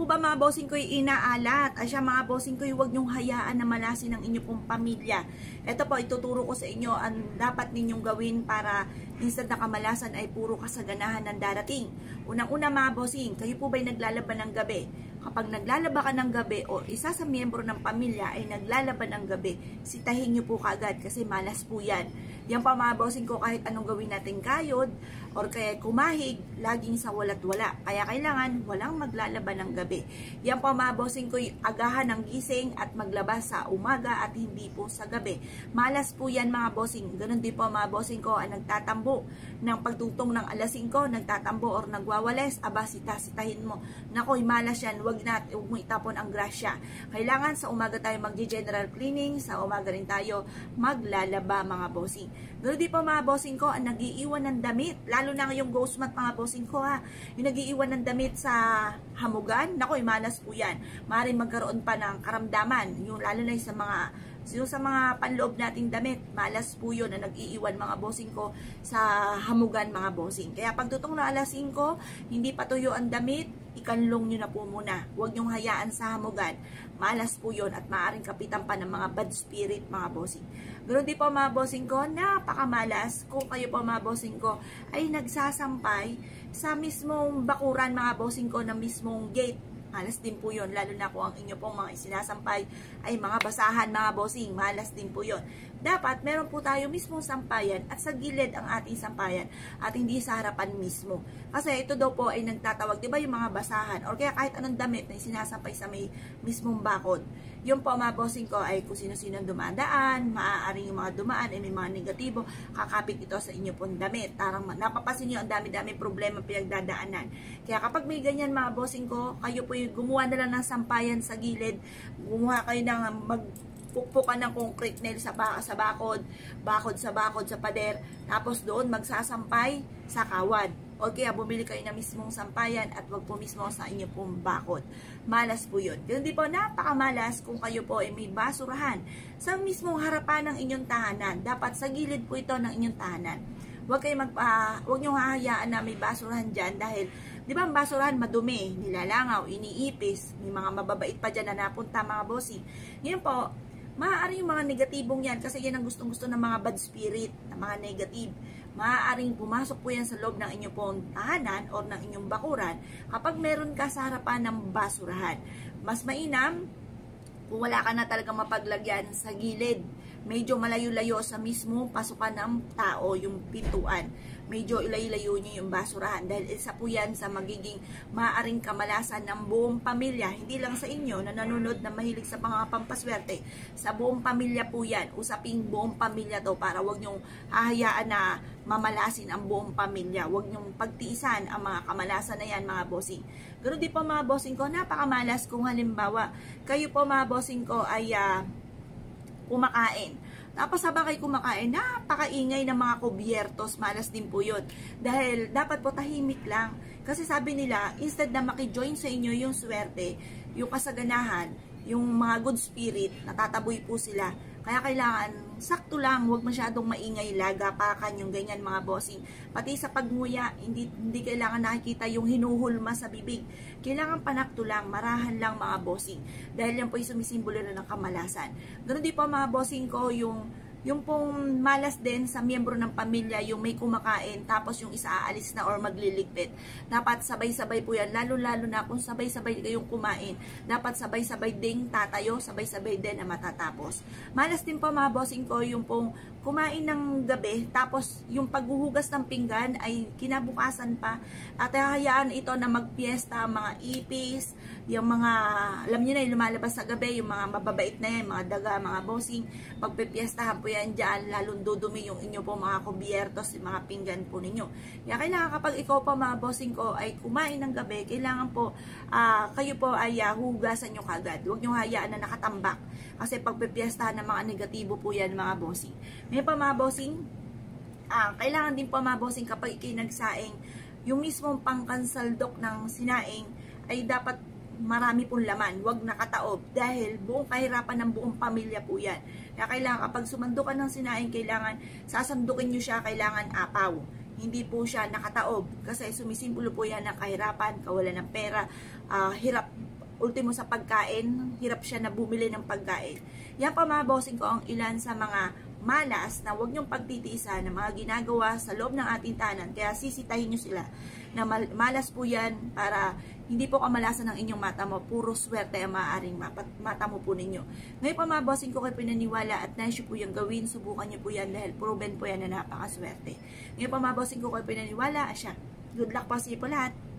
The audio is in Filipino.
po ba mga bossing ko'y inaalat? Asya mga bossing ko'y huwag niyong hayaan na malasin ang inyo pong pamilya. Ito po, ituturo ko sa inyo ang dapat ninyong gawin para instead na kamalasan ay puro kasaganahan ng darating. Unang-una mga bossing, kayo po ba'y naglalaban ng gabi? Kapag naglalaba ka ng gabi o isa sa miyembro ng pamilya ay naglalaban ng gabi, sitahin niyo po kaagad kasi malas po yan. Yan pa mga bossing ko, kahit anong gawin natin kayod or kaya kumahig, laging sa wala't wala. Kaya kailangan walang maglalaban ng gabi. Yan pa mga bossing ko, agahan ng gising at maglabas sa umaga at hindi po sa gabi. Malas po yan mga bossing. Ganun din po mga bossing ko ang nagtatambo ng pagtutong ng alas 5, nagtatambo or nagwawales, aba sitahin mo. Nakoy, malas yan. Huwag mo itapon ang grasya. Kailangan sa umaga tayo mag-general cleaning, sa umaga rin tayo maglalaba mga bossing. Ganoon din po mga bossing ko, ang nag-iiwan ng damit, lalo na ngayong ghost month mga bossing ko ha, yung nag-iiwan ng damit sa hamugan, nakoy, malas po yan. Maaaring magkaroon pa ng karamdaman, yung lalo na sa mga panloob nating damit, malas po yun na nag-iiwan mga bossing ko sa hamugan mga bossing. Kaya pagtutong na alas 5, hindi pa tuyo ang damit, ikanlong nyo na po muna. Huwag nyong hayaan sa hamugan. Malas po yun at maaaring kapitan pa ng mga bad spirit mga bossing. Ganoon din po mga bossing ko, napakamalas kung kayo po mga bossing ko ay nagsasampay sa mismong bakuran mga bossing ko na mismong gate. Malas din po yun, lalo na kung ang inyo pong mga isinasampay ay mga basahan mga bossing, malas din po yun. Dapat meron po tayo mismong sampayan at sa gilid ang ating sampayan at hindi sa harapan mismo. Kasi ito daw po ay nagtatawag, di ba yung mga basahan or kaya kahit anong damit na isinasampay sa may mismong bakod. Yung po mga bossing ko ay kung sino-sino dumadaan, maaaring yung mga dumaan ay may mga negatibo, kakapit ito sa inyo pong damit. Tarang napapasin nyo ang dami-dami problema pinagdadaanan. Kaya kapag may ganyan mga bossing ko, kayo po yung gumawa na lang ng sampayan sa gilid, gumawa kayo ng pukpukan ng concrete nail sa bakod sa pader, tapos doon magsasampay sa kawad. O kaya bumili kayo na mismong sampayan at wag po mismo sa inyo pong bakod. Malas po yun. Ganun din po, napakamalas kung kayo po ay may basurahan sa mismong harapan ng inyong tahanan. Dapat sa gilid po ito ng inyong tahanan. Huwag nyo hahayaan na may basurahan dyan dahil, di ba ang basurahan madumi, nilalangaw, iniipis, may mga mababait pa dyan na napunta mga bossing. Ngayon po, maaari yung mga negatibong yan kasi yan ang gustong-gusto ng mga bad spirit, ng mga negative. Maaaring pumasok po yan sa loob ng inyong pong tahanan o ng inyong bakuran kapag meron ka sa harapan ng basurahan. Mas mainam kung wala ka na talagang mapaglagyan sa gilid. Medyo malayo-layo sa mismo pasukan ng tao yung pintuan. Medyo ilayo-layo nyo yung basurahan dahil isa po yan sa magiging maaaring kamalasan ng buong pamilya. Hindi lang sa inyo na nanonood na mahilig sa mga pampaswerte. Sa buong pamilya po yan. Usaping buong pamilya to para wag nyong hahayaan na mamalasin ang buong pamilya. Wag nyong pagtiisan ang mga kamalasan na yan mga bossing. Ganoon din po mga bossing ko, napakamalas kung halimbawa kayo po mga bossing ko ay kumakain. Tapos habang kayo kumakain, napakaingay ng mga kubyertos, malas din po yun. Dahil dapat po tahimik lang. Kasi sabi nila, instead na makijoin sa inyo yung swerte, yung kasaganahan, yung mga good spirit, natataboy po sila. Kaya kailangan, sakto lang, huwag masyadong maingay, lagapakan yung ganyan mga bossing. Pati sa pagnguya, hindi kailangan nakikita yung hinuhulma sa bibig. Kailangan panakto lang, marahan lang mga bossing. Dahil yan po yung sumisimbolo na ng kamalasan. Ganoon din po mga bossing ko, yung pong malas din sa miyembro ng pamilya, yung may kumakain, tapos yung isa aalis na or magliligpit. Dapat sabay-sabay po yan, lalo-lalo na kung sabay-sabay kayong kumain. Dapat sabay-sabay ding tatayo, sabay-sabay din na matatapos. Malas din po mga bossing ko, yung pong kumain ng gabi, tapos yung paghuhugas ng pinggan ay kinabukasan pa. At hayaan ito na magpiesta, mga ipis, yung mga, alam niyo na, yung lumalabas sa gabi, yung mga mababait na yan, mga daga, mga bossing, pagpipiestahan po yan dyan, lalong dudumi yung inyo po mga kubyertos, yung mga pinggan po ninyo. Kaya kailangan kapag ikaw po mga bossing ko ay kumain ng gabi, kailangan po kayo po ay hugasan nyo kagad. Huwag nyo hayaan na nakatambak. Kasi pagpipiestahan ng mga negatibo po yan mga bossing. Ngayon pa mga bossing, kailangan din po mga bossing kapag ikay nagsaing, yung mismong pangkansaldok ng sinaing ay dapat marami pong laman, wag nakataob dahil buong kahirapan ng buong pamilya po yan. Kaya kailangan kapag sumandukan ng sinaing, kailangan sasandukin nyo siya, kailangan apaw. Hindi po siya nakataob kasi sumisimbolo po yan ng kahirapan, kawalan ng pera, hirap ultimo sa pagkain, hirap siya na bumili ng pagkain. Yan pa mga bossing ko ang ilan sa mga malas na huwag niyong pagtitiisan na mga ginagawa sa loob ng ating tahanan. Kaya sisitahin niyo sila na malas po yan para hindi po kamalasan ng inyong mata mo. Puro swerte ang maaaring mata mo po ninyo. Ngayon pa mga bossing ko kayo pinaniwala at nice po yung gawin. Subukan niyo po yan dahil proven po yan na napakaswerte. Ngayon pa mga bossing ko kayo pinaniwala. Asya, good luck po sa iyo po lahat.